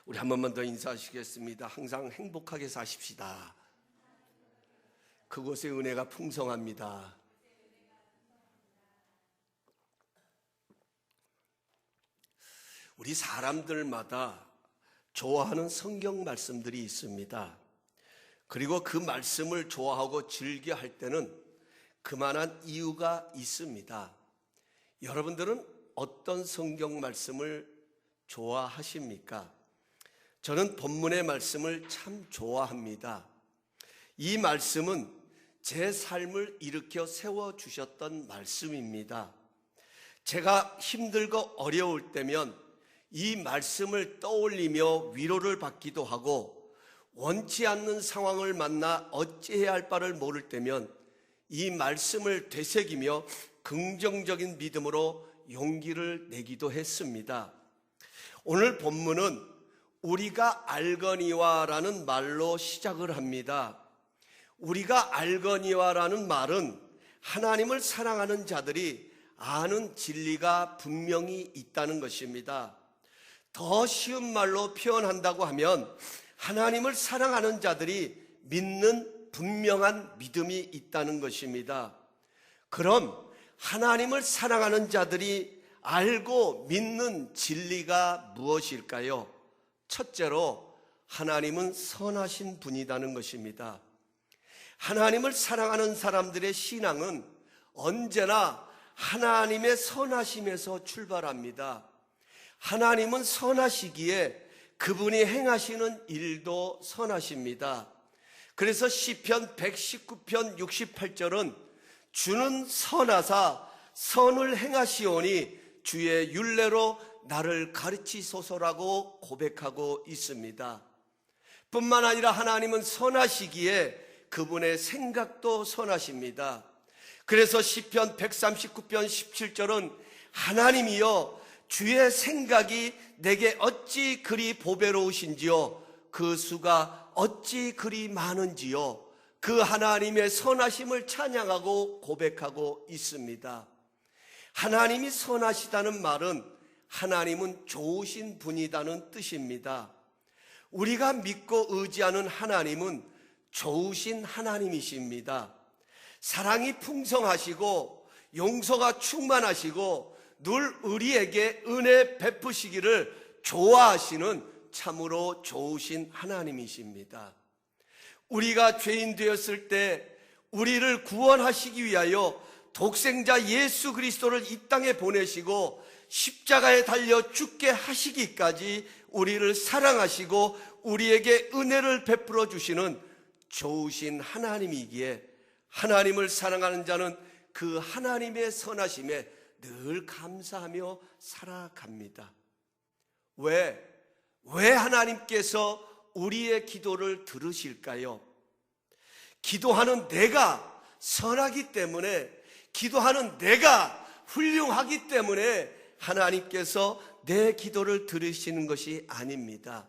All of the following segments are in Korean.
우리 한 번만 더 인사하시겠습니다. 항상 행복하게 사십시다. 그곳의 은혜가 풍성합니다. 우리 사람들마다 좋아하는 성경 말씀들이 있습니다. 그리고 그 말씀을 좋아하고 즐겨 할 때는 그만한 이유가 있습니다. 여러분들은 어떤 성경 말씀을 좋아하십니까? 저는 본문의 말씀을 참 좋아합니다. 이 말씀은 제 삶을 일으켜 세워주셨던 말씀입니다. 제가 힘들고 어려울 때면 이 말씀을 떠올리며 위로를 받기도 하고, 원치 않는 상황을 만나 어찌해야 할 바를 모를 때면 이 말씀을 되새기며 긍정적인 믿음으로 용기를 내기도 했습니다. 오늘 본문은 우리가 알거니와라는 말로 시작을 합니다. 우리가 알거니와라는 말은 하나님을 사랑하는 자들이 아는 진리가 분명히 있다는 것입니다. 더 쉬운 말로 표현한다고 하면 하나님을 사랑하는 자들이 믿는 분명한 믿음이 있다는 것입니다. 그럼 하나님을 사랑하는 자들이 알고 믿는 진리가 무엇일까요? 첫째로 하나님은 선하신 분이라는 것입니다. 하나님을 사랑하는 사람들의 신앙은 언제나 하나님의 선하심에서 출발합니다. 하나님은 선하시기에 그분이 행하시는 일도 선하십니다. 그래서 시편 119편 68절은 주는 선하사 선을 행하시오니 주의 율례로 나를 가르치소서라고 고백하고 있습니다. 뿐만 아니라 하나님은 선하시기에 그분의 생각도 선하십니다. 그래서 시편 139편 17절은 하나님이여 주의 생각이 내게 어찌 그리 보배로우신지요, 그 수가 어찌 그리 많은지요, 그 하나님의 선하심을 찬양하고 고백하고 있습니다. 하나님이 선하시다는 말은 하나님은 좋으신 분이라는 뜻입니다. 우리가 믿고 의지하는 하나님은 좋으신 하나님이십니다. 사랑이 풍성하시고 용서가 충만하시고 늘 우리에게 은혜 베푸시기를 좋아하시는 참으로 좋으신 하나님이십니다. 우리가 죄인 되었을 때 우리를 구원하시기 위하여 독생자 예수 그리스도를 이 땅에 보내시고 십자가에 달려 죽게 하시기까지 우리를 사랑하시고 우리에게 은혜를 베풀어 주시는 좋으신 하나님이기에 하나님을 사랑하는 자는 그 하나님의 선하심에 늘 감사하며 살아갑니다. 왜 하나님께서 우리의 기도를 들으실까요? 기도하는 내가 선하기 때문에, 기도하는 내가 훌륭하기 때문에 하나님께서 내 기도를 들으시는 것이 아닙니다.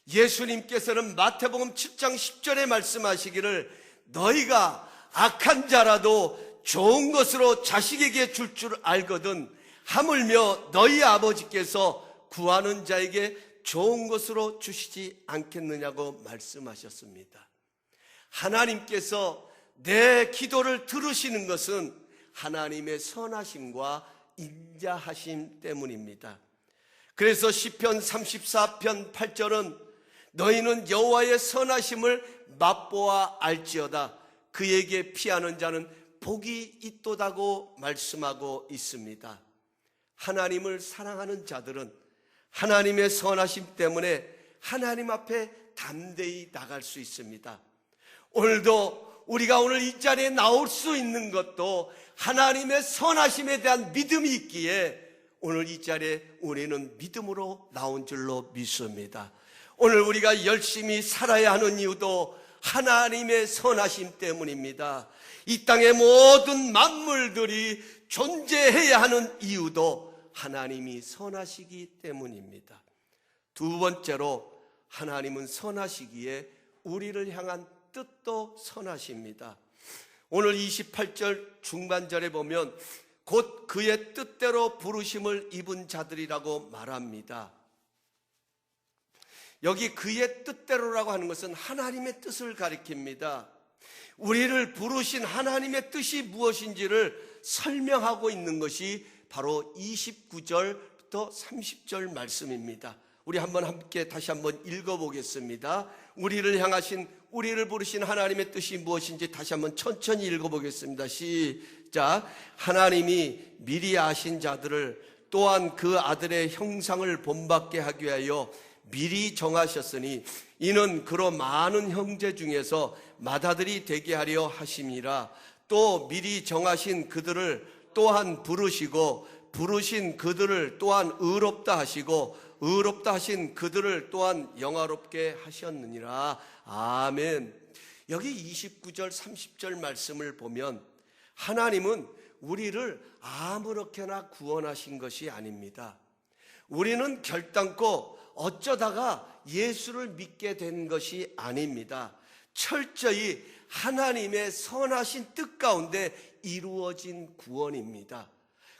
예수님께서는 마태복음 7장 10절에 말씀하시기를 너희가 악한 자라도 좋은 것으로 자식에게 줄 줄 알거든 하물며 너희 아버지께서 구하는 자에게 좋은 것으로 주시지 않겠느냐고 말씀하셨습니다. 하나님께서 내 기도를 들으시는 것은 하나님의 선하심과 인자하심 때문입니다. 그래서 시편 34편 8절은 너희는 여호와의 선하심을 맛보아 알지어다 그에게 피하는 자는 복이 있도다고 말씀하고 있습니다. 하나님을 사랑하는 자들은 하나님의 선하심 때문에 하나님 앞에 담대히 나갈 수 있습니다. 오늘도 우리가 오늘 이 자리에 나올 수 있는 것도 하나님의 선하심에 대한 믿음이 있기에 오늘 이 자리에 우리는 믿음으로 나온 줄로 믿습니다. 오늘 우리가 열심히 살아야 하는 이유도 하나님의 선하심 때문입니다. 이 땅의 모든 만물들이 존재해야 하는 이유도 하나님이 선하시기 때문입니다. 두 번째로 하나님은 선하시기에 우리를 향한 뜻도 선하십니다. 오늘 28절 중반절에 보면 곧 그의 뜻대로 부르심을 입은 자들이라고 말합니다. 여기 그의 뜻대로라고 하는 것은 하나님의 뜻을 가리킵니다. 우리를 부르신 하나님의 뜻이 무엇인지를 설명하고 있는 것이 바로 29절부터 30절 말씀입니다. 우리 함께 다시 한번 읽어보겠습니다. 우리를 부르신 하나님의 뜻이 무엇인지 다시 한번 천천히 읽어보겠습니다. 시작. 하나님이 미리 아신 자들을 또한 그 아들의 형상을 본받게 하기 위하여 미리 정하셨으니 이는 그로 많은 형제 중에서 맏아들이 되게 하려 하심이라. 또 미리 정하신 그들을 또한 부르시고 부르신 그들을 또한 의롭다 하시고 의롭다 하신 그들을 또한 영화롭게 하셨느니라. 아멘. 여기 29절 30절 말씀을 보면 하나님은 우리를 아무렇게나 구원하신 것이 아닙니다. 우리는 결단코 어쩌다가 예수를 믿게 된 것이 아닙니다. 철저히 하나님의 선하신 뜻 가운데 이루어진 구원입니다.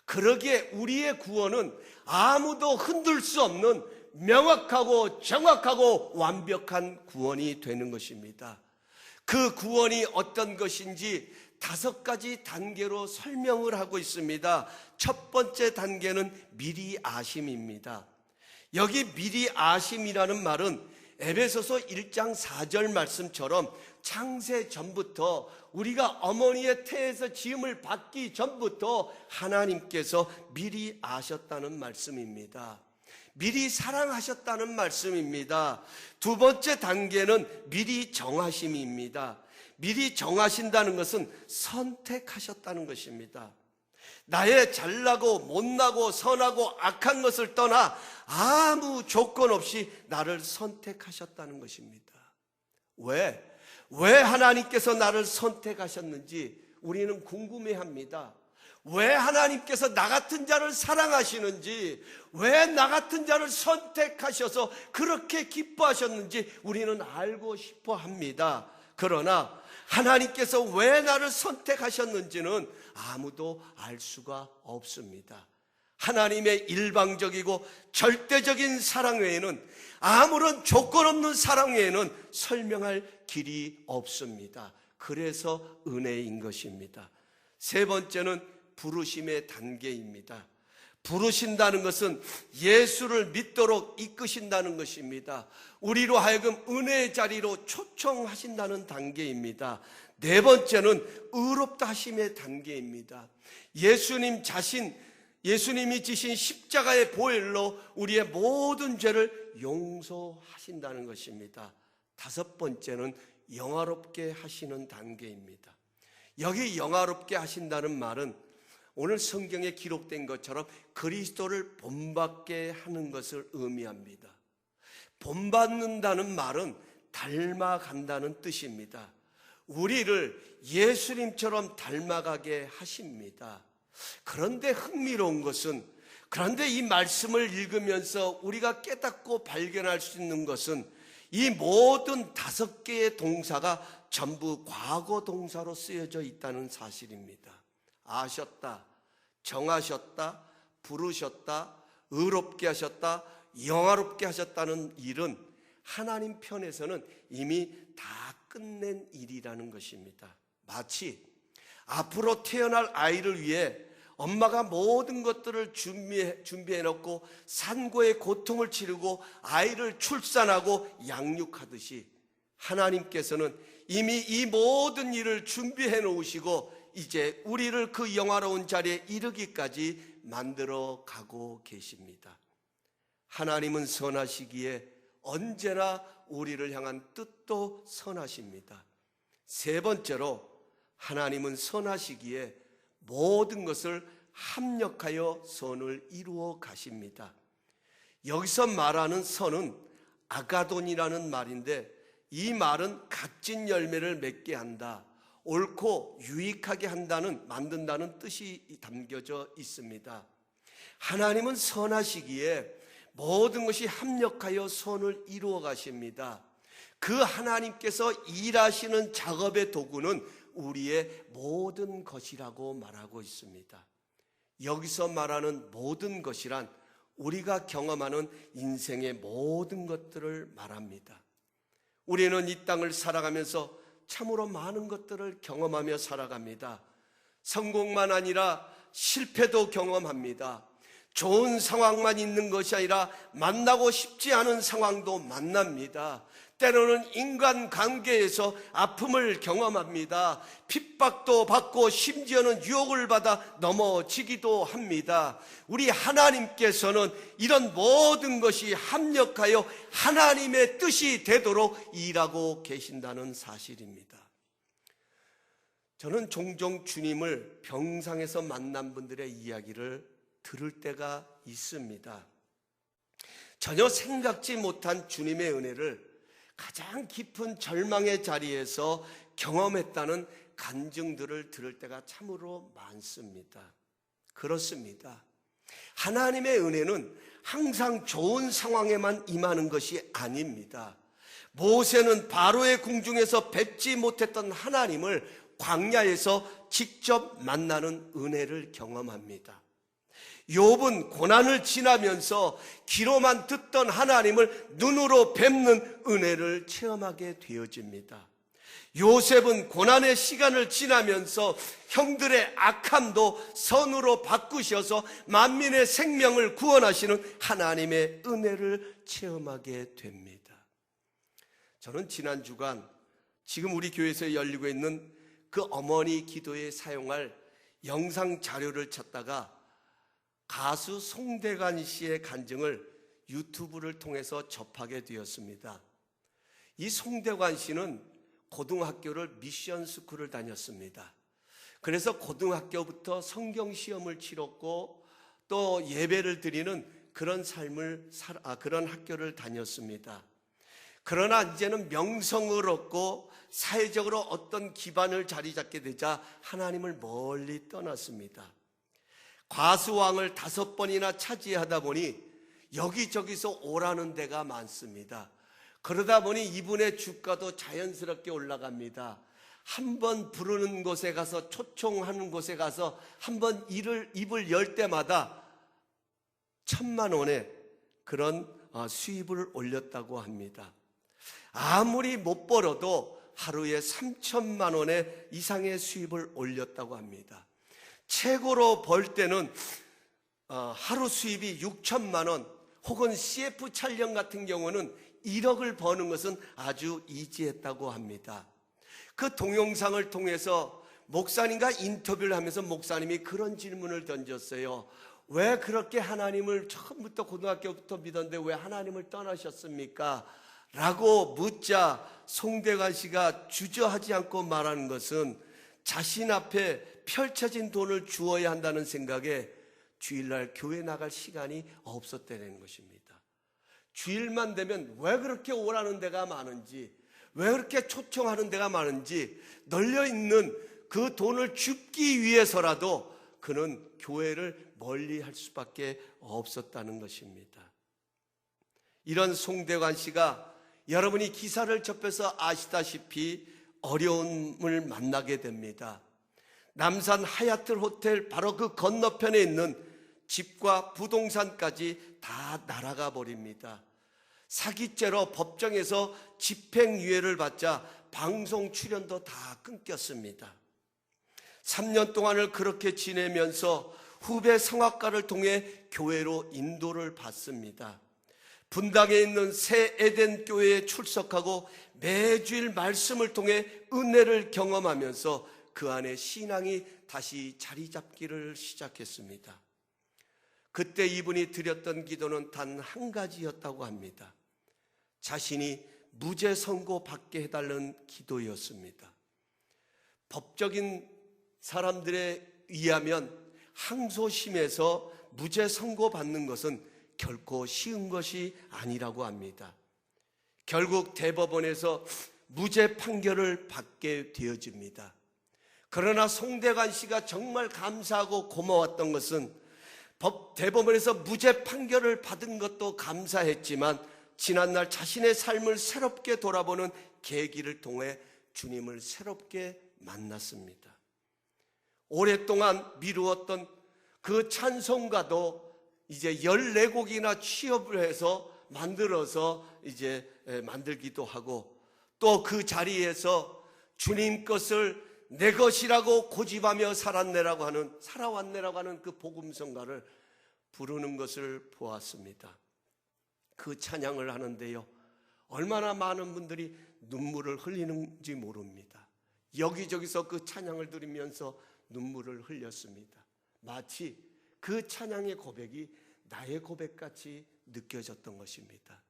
그러기에 우리의 구원은 아무도 흔들 수 없는 명확하고 정확하고 완벽한 구원이 되는 것입니다. 그 구원이 어떤 것인지 5가지 단계로 설명을 하고 있습니다. 첫 번째 단계는 미리 아심입니다. 여기 미리 아심이라는 말은 에베소서 1장 4절 말씀처럼 창세 전부터 우리가 어머니의 태에서 지음을 받기 전부터 하나님께서 미리 아셨다는 말씀입니다. 미리 사랑하셨다는 말씀입니다. 두 번째 단계는 미리 정하심입니다. 미리 정하신다는 것은 선택하셨다는 것입니다. 나의 잘나고 못나고 선하고 악한 것을 떠나 아무 조건 없이 나를 선택하셨다는 것입니다. 왜 하나님께서 나를 선택하셨는지 우리는 궁금해합니다. 왜 하나님께서 나 같은 자를 사랑하시는지, 왜 나 같은 자를 선택하셔서 그렇게 기뻐하셨는지 우리는 알고 싶어 합니다. 그러나 하나님께서 왜 나를 선택하셨는지는 아무도 알 수가 없습니다. 하나님의 일방적이고 절대적인 사랑 외에는, 아무런 조건 없는 사랑 외에는 설명할 길이 없습니다. 그래서 은혜인 것입니다. 세 번째는 부르심의 단계입니다. 부르신다는 것은 예수를 믿도록 이끄신다는 것입니다. 우리로 하여금 은혜의 자리로 초청하신다는 단계입니다. 네 번째는 의롭다 하심의 단계입니다. 예수님이 지신 십자가의 보혈로 우리의 모든 죄를 용서하신다는 것입니다. 다섯 번째는 영화롭게 하시는 단계입니다. 여기 영화롭게 하신다는 말은 오늘 성경에 기록된 것처럼 그리스도를 본받게 하는 것을 의미합니다. 본받는다는 말은 닮아간다는 뜻입니다. 우리를 예수님처럼 닮아가게 하십니다. 그런데 흥미로운 것은, 그런데 이 말씀을 읽으면서 우리가 깨닫고 발견할 수 있는 것은 이 모든 5개의 동사가 전부 과거 동사로 쓰여져 있다는 사실입니다. 아셨다, 정하셨다, 부르셨다, 의롭게 하셨다, 영화롭게 하셨다는 일은 하나님 편에서는 이미 다 끝낸 일이라는 것입니다. 마치 앞으로 태어날 아이를 위해 엄마가 모든 것들을 준비해 놓고 산고의 고통을 치르고 아이를 출산하고 양육하듯이 하나님께서는 이미 이 모든 일을 준비해 놓으시고 이제 우리를 그 영화로운 자리에 이르기까지 만들어 가고 계십니다. 하나님은 선하시기에 언제나 우리를 향한 뜻도 선하십니다. 세 번째로, 하나님은 선하시기에 모든 것을 합력하여 선을 이루어 가십니다. 여기서 말하는 선은 아가돈이라는 말인데, 이 말은 값진 열매를 맺게 한다, 옳고 유익하게 만든다는 뜻이 담겨져 있습니다. 하나님은 선하시기에 모든 것이 합력하여 선을 이루어 가십니다. 그 하나님께서 일하시는 작업의 도구는 우리의 모든 것이라고 말하고 있습니다. 여기서 말하는 모든 것이란 우리가 경험하는 인생의 모든 것들을 말합니다. 우리는 이 땅을 살아가면서 참으로 많은 것들을 경험하며 살아갑니다. 성공만 아니라 실패도 경험합니다. 좋은 상황만 있는 것이 아니라 만나고 싶지 않은 상황도 만납니다. 때로는 인간관계에서 아픔을 경험합니다. 핍박도 받고 심지어는 유혹을 받아 넘어지기도 합니다. 우리 하나님께서는 이런 모든 것이 합력하여 하나님의 뜻이 되도록 일하고 계신다는 사실입니다. 저는 종종 주님을 병상에서 만난 분들의 이야기를 들을 때가 있습니다. 전혀 생각지 못한 주님의 은혜를 가장 깊은 절망의 자리에서 경험했다는 간증들을 들을 때가 참으로 많습니다. 그렇습니다. 하나님의 은혜는 항상 좋은 상황에만 임하는 것이 아닙니다. 모세는 바로의 궁중에서 뵙지 못했던 하나님을 광야에서 직접 만나는 은혜를 경험합니다. 욥은 고난을 지나면서 귀로만 듣던 하나님을 눈으로 뵙는 은혜를 체험하게 되어집니다. 요셉은 고난의 시간을 지나면서 형들의 악함도 선으로 바꾸셔서 만민의 생명을 구원하시는 하나님의 은혜를 체험하게 됩니다. 저는 지난 주간 지금 우리 교회에서 열리고 있는 그 어머니 기도에 사용할 영상 자료를 찾다가 가수 송대관 씨의 간증을 유튜브를 통해서 접하게 되었습니다. 이 송대관 씨는 고등학교를 미션 스쿨을 다녔습니다. 그래서 고등학교부터 성경 시험을 치렀고 또 예배를 드리는 그런 그런 학교를 다녔습니다. 그러나 이제는 명성을 얻고 사회적으로 어떤 기반을 자리 잡게 되자 하나님을 멀리 떠났습니다. 과수왕을 5번이나 차지하다 보니 여기저기서 오라는 데가 많습니다. 그러다 보니 이분의 주가도 자연스럽게 올라갑니다. 한번 부르는 곳에 가서 초청하는 곳에 가서 한번 입을 열 때마다 1,000만 원의 그런 수입을 올렸다고 합니다. 아무리 못 벌어도 하루에 3,000만 원의 이상의 수입을 올렸다고 합니다. 최고로 벌 때는 하루 수입이 6천만 원 혹은 CF 촬영 같은 경우는 1억을 버는 것은 아주 이지했다고 합니다. 그 동영상을 통해서 목사님과 인터뷰를 하면서 목사님이 그런 질문을 던졌어요. 왜 그렇게 하나님을 처음부터 고등학교부터 믿었는데 왜 하나님을 떠나셨습니까? 라고 묻자 송대관 씨가 주저하지 않고 말하는 것은 자신 앞에 펼쳐진 돈을 주어야 한다는 생각에 주일날 교회 나갈 시간이 없었다는 것입니다. 주일만 되면 왜 그렇게 오라는 데가 많은지, 왜 그렇게 초청하는 데가 많은지 널려있는 그 돈을 줍기 위해서라도 그는 교회를 멀리 할 수밖에 없었다는 것입니다. 이런 송대관 씨가 여러분이 기사를 접해서 아시다시피 어려움을 만나게 됩니다. 남산 하얏트 호텔 바로 그 건너편에 있는 집과 부동산까지 다 날아가 버립니다. 사기죄로 법정에서 집행유예를 받자 방송 출연도 다 끊겼습니다. 3년 동안을 그렇게 지내면서 후배 성악가를 통해 교회로 인도를 받습니다. 분당에 있는 새 에덴 교회에 출석하고 매주일 말씀을 통해 은혜를 경험하면서 그 안에 신앙이 다시 자리 잡기를 시작했습니다. 그때 이분이 드렸던 기도는 단 한 가지였다고 합니다. 자신이 무죄 선고 받게 해달라는 기도였습니다. 법적인 사람들에 의하면 항소심에서 무죄 선고 받는 것은 결코 쉬운 것이 아니라고 합니다. 결국 대법원에서 무죄 판결을 받게 되어집니다. 그러나 송대관 씨가 정말 감사하고 고마웠던 것은 대법원에서 무죄 판결을 받은 것도 감사했지만 지난날 자신의 삶을 새롭게 돌아보는 계기를 통해 주님을 새롭게 만났습니다. 오랫동안 미루었던 그 찬송가도 이제 14곡이나 취업을 해서 만들어서 이제 만들기도 하고, 또 그 자리에서 주님 것을 내 것이라고 고집하며 살아왔네라고 하는 그 복음성가를 부르는 것을 보았습니다. 그 찬양을 하는데요, 얼마나 많은 분들이 눈물을 흘리는지 모릅니다. 여기저기서 그 찬양을 들으면서 눈물을 흘렸습니다. 마치 그 찬양의 고백이 나의 고백같이 느껴졌던 것입니다.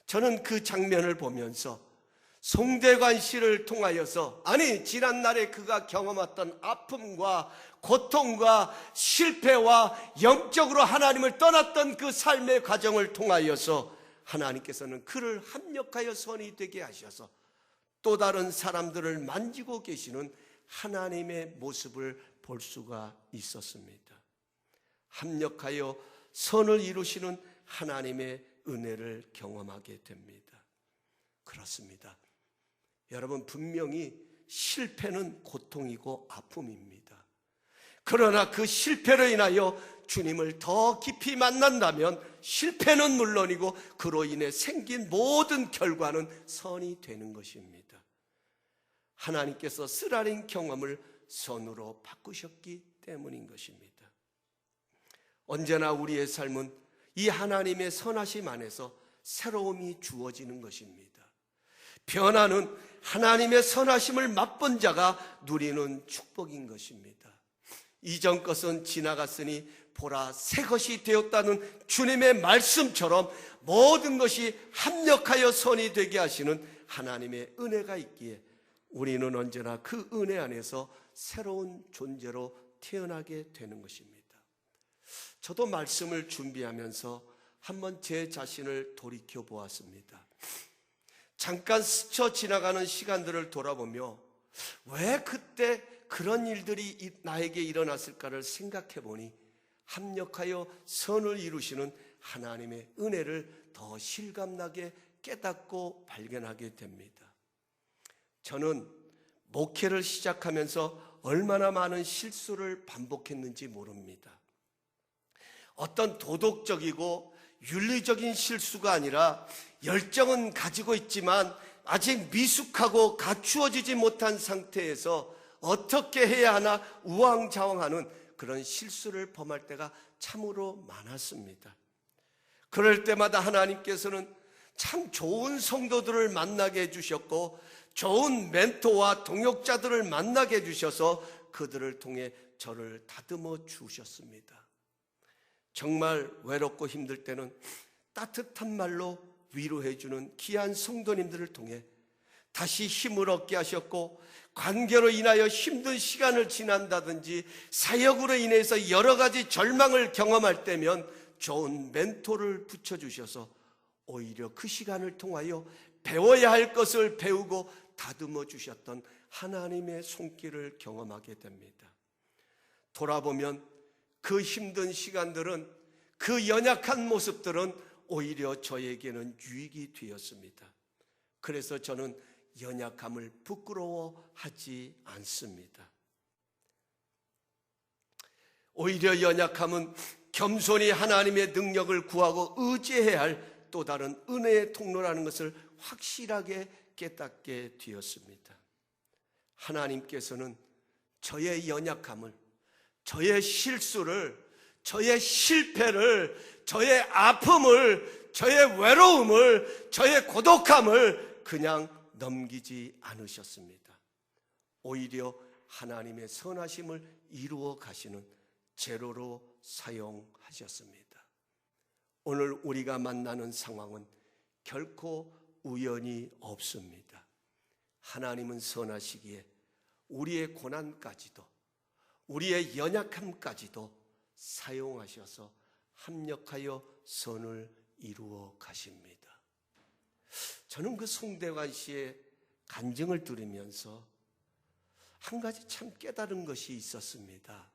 저는 그 장면을 보면서 송대관 씨를 통하여서, 아니 지난날에 그가 경험했던 아픔과 고통과 실패와 영적으로 하나님을 떠났던 그 삶의 과정을 통하여서 하나님께서는 그를 합력하여 선이 되게 하셔서 또 다른 사람들을 만지고 계시는 하나님의 모습을 볼 수가 있었습니다. 합력하여 선을 이루시는 하나님의 은혜를 경험하게 됩니다. 그렇습니다. 여러분, 분명히 실패는 고통이고 아픔입니다. 그러나 그 실패로 인하여 주님을 더 깊이 만난다면 실패는 물론이고 그로 인해 생긴 모든 결과는 선이 되는 것입니다. 하나님께서 쓰라린 경험을 선으로 바꾸셨기 때문인 것입니다. 언제나 우리의 삶은 이 하나님의 선하심 안에서 새로움이 주어지는 것입니다. 변화는 하나님의 선하심을 맛본 자가 누리는 축복인 것입니다. 이전 것은 지나갔으니 보라 새 것이 되었다는 주님의 말씀처럼 모든 것이 합력하여 선이 되게 하시는 하나님의 은혜가 있기에 우리는 언제나 그 은혜 안에서 새로운 존재로 태어나게 되는 것입니다. 저도 말씀을 준비하면서 한번 제 자신을 돌이켜 보았습니다. 잠깐 스쳐 지나가는 시간들을 돌아보며 왜 그때 그런 일들이 나에게 일어났을까를 생각해 보니 합력하여 선을 이루시는 하나님의 은혜를 더 실감나게 깨닫고 발견하게 됩니다. 저는 목회를 시작하면서 얼마나 많은 실수를 반복했는지 모릅니다. 어떤 도덕적이고 윤리적인 실수가 아니라 열정은 가지고 있지만 아직 미숙하고 갖추어지지 못한 상태에서 어떻게 해야 하나 우왕좌왕하는 그런 실수를 범할 때가 참으로 많았습니다. 그럴 때마다 하나님께서는 참 좋은 성도들을 만나게 해주셨고 좋은 멘토와 동역자들을 만나게 해주셔서 그들을 통해 저를 다듬어 주셨습니다. 정말 외롭고 힘들 때는 따뜻한 말로 위로해주는 귀한 성도님들을 통해 다시 힘을 얻게 하셨고, 관계로 인하여 힘든 시간을 지난다든지 사역으로 인해서 여러 가지 절망을 경험할 때면 좋은 멘토를 붙여주셔서 오히려 그 시간을 통하여 배워야 할 것을 배우고 다듬어 주셨던 하나님의 손길을 경험하게 됩니다. 돌아보면 그 힘든 시간들은, 그 연약한 모습들은 오히려 저에게는 유익이 되었습니다. 그래서 저는 연약함을 부끄러워하지 않습니다. 오히려 연약함은 겸손히 하나님의 능력을 구하고 의지해야 할 또 다른 은혜의 통로라는 것을 확실하게 깨닫게 되었습니다. 하나님께서는 저의 연약함을, 저의 실수를, 저의 실패를, 저의 아픔을, 저의 외로움을, 저의 고독함을 그냥 넘기지 않으셨습니다. 오히려 하나님의 선하심을 이루어 가시는 재료로 사용하셨습니다. 오늘 우리가 만나는 상황은 결코 우연이 없습니다. 하나님은 선하시기에 우리의 고난까지도, 우리의 연약함까지도 사용하셔서 합력하여 선을 이루어 가십니다. 저는 그 송대관 씨의 간증을 들으면서 한 가지 참 깨달은 것이 있었습니다.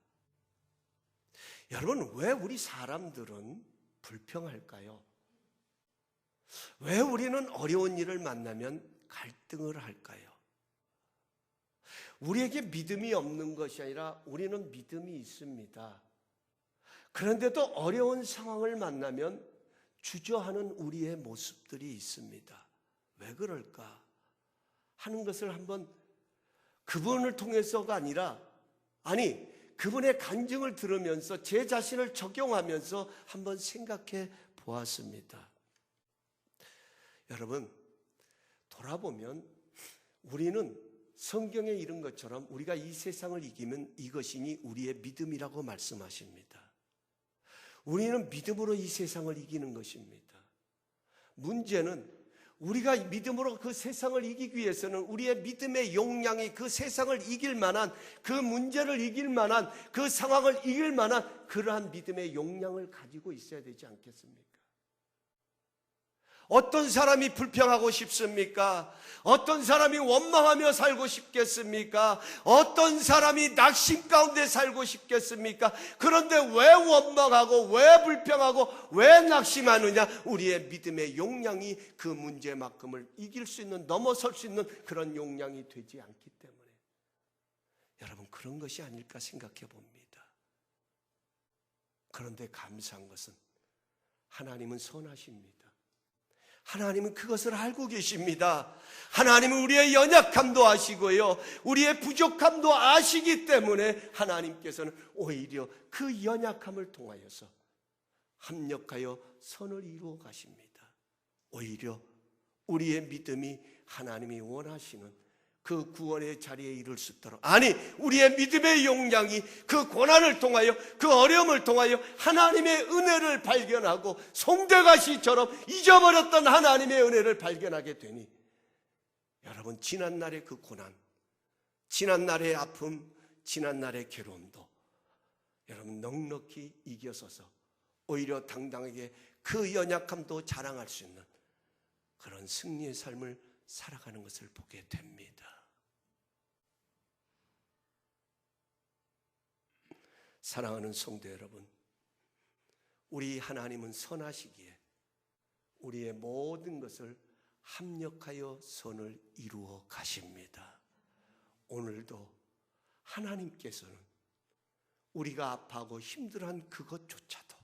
여러분, 왜 우리 사람들은 불평할까요? 왜 우리는 어려운 일을 만나면 갈등을 할까요? 우리에게 믿음이 없는 것이 아니라 우리는 믿음이 있습니다. 그런데도 어려운 상황을 만나면 주저하는 우리의 모습들이 있습니다. 왜 그럴까 하는 것을 한번 그분을 통해서가 아니라 그분의 간증을 들으면서 제 자신을 적용하면서 한번 생각해 보았습니다. 여러분, 돌아보면 우리는 성경에 이른 것처럼 우리가 이 세상을 이기면 이것이니 우리의 믿음이라고 말씀하십니다. 우리는 믿음으로 이 세상을 이기는 것입니다. 문제는 우리가 믿음으로 그 세상을 이기기 위해서는 우리의 믿음의 용량이 그 세상을 이길 만한, 그 문제를 이길 만한, 그 상황을 이길 만한 그러한 믿음의 용량을 가지고 있어야 되지 않겠습니까? 어떤 사람이 불평하고 싶습니까? 어떤 사람이 원망하며 살고 싶겠습니까? 어떤 사람이 낙심 가운데 살고 싶겠습니까? 그런데 왜 원망하고 왜 불평하고 왜 낙심하느냐? 우리의 믿음의 용량이 그 문제만큼을 이길 수 있는, 넘어설 수 있는 그런 용량이 되지 않기 때문에 여러분, 그런 것이 아닐까 생각해 봅니다. 그런데 감사한 것은 하나님은 선하십니다. 하나님은 그것을 알고 계십니다. 하나님은 우리의 연약함도 아시고요, 우리의 부족함도 아시기 때문에 하나님께서는 오히려 그 연약함을 통하여서 합력하여 선을 이루어 가십니다. 오히려 우리의 믿음이 하나님이 원하시는 그 구원의 자리에 이를 수 있도록, 우리의 믿음의 용량이 그 고난을 통하여, 그 어려움을 통하여 하나님의 은혜를 발견하고 송대가시처럼 잊어버렸던 하나님의 은혜를 발견하게 되니, 여러분, 지난날의 그 고난, 지난날의 아픔, 지난날의 괴로움도 여러분 넉넉히 이겨서서 오히려 당당하게 그 연약함도 자랑할 수 있는 그런 승리의 삶을 살아가는 것을 보게 됩니다. 사랑하는 성도 여러분, 우리 하나님은 선하시기에 우리의 모든 것을 합력하여 선을 이루어 가십니다. 오늘도 하나님께서는 우리가 아파하고 힘들어한 그것조차도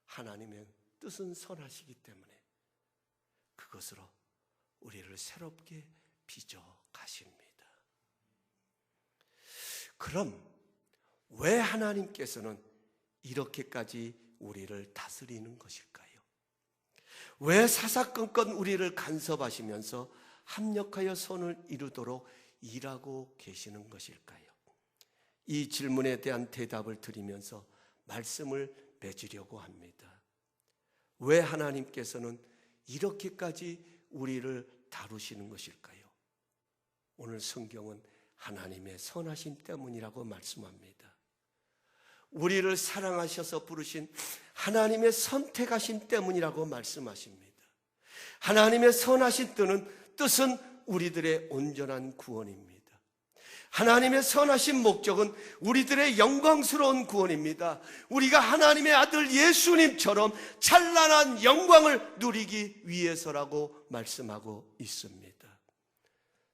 하나님의 뜻은 선하시기 때문에 그것으로 우리를 새롭게 빚어 가십니다. 그럼 왜 하나님께서는 이렇게까지 우리를 다스리는 것일까요? 왜 사사건건 우리를 간섭하시면서 합력하여 선을 이루도록 일하고 계시는 것일까요? 이 질문에 대한 대답을 드리면서 말씀을 맺으려고 합니다. 왜 하나님께서는 이렇게까지 우리를 다루시는 것일까요? 오늘 성경은 하나님의 선하심 때문이라고 말씀합니다. 우리를 사랑하셔서 부르신 하나님의 선택하심 때문이라고 말씀하십니다. 하나님의 선하신 뜻은 우리들의 온전한 구원입니다. 하나님의 선하신 목적은 우리들의 영광스러운 구원입니다. 우리가 하나님의 아들 예수님처럼 찬란한 영광을 누리기 위해서라고 말씀하고 있습니다.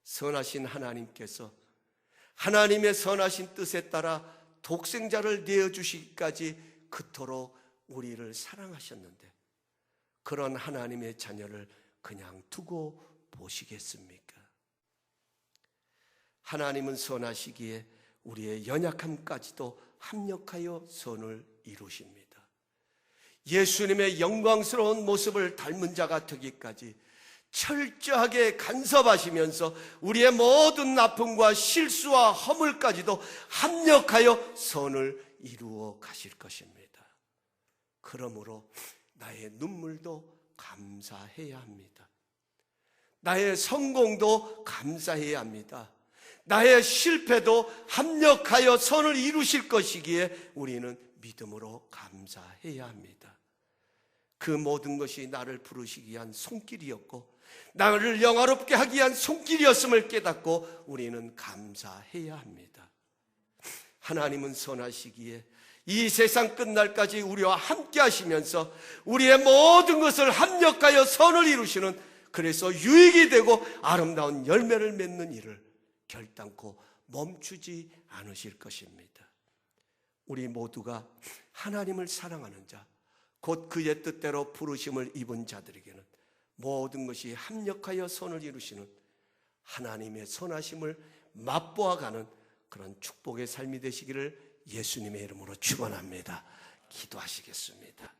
선하신 하나님께서 하나님의 선하신 뜻에 따라 독생자를 내어주시기까지 그토록 우리를 사랑하셨는데, 그런 하나님의 자녀를 그냥 두고 보시겠습니까? 하나님은 선하시기에 우리의 연약함까지도 합력하여 선을 이루십니다. 예수님의 영광스러운 모습을 닮은 자가 되기까지 철저하게 간섭하시면서 우리의 모든 아픔과 실수와 허물까지도 합력하여 선을 이루어 가실 것입니다. 그러므로 나의 눈물도 감사해야 합니다. 나의 성공도 감사해야 합니다. 나의 실패도 합력하여 선을 이루실 것이기에 우리는 믿음으로 감사해야 합니다. 그 모든 것이 나를 부르시기 위한 손길이었고 나를 영화롭게 하기 위한 손길이었음을 깨닫고 우리는 감사해야 합니다. 하나님은 선하시기에 이 세상 끝날까지 우리와 함께 하시면서 우리의 모든 것을 합력하여 선을 이루시는, 그래서 유익이 되고 아름다운 열매를 맺는 일을 결단코 멈추지 않으실 것입니다. 우리 모두가 하나님을 사랑하는 자, 곧 그의 뜻대로 부르심을 입은 자들에게는 모든 것이 합력하여 선을 이루시는 하나님의 선하심을 맛보아가는 그런 축복의 삶이 되시기를 예수님의 이름으로 축원합니다. 기도하시겠습니다.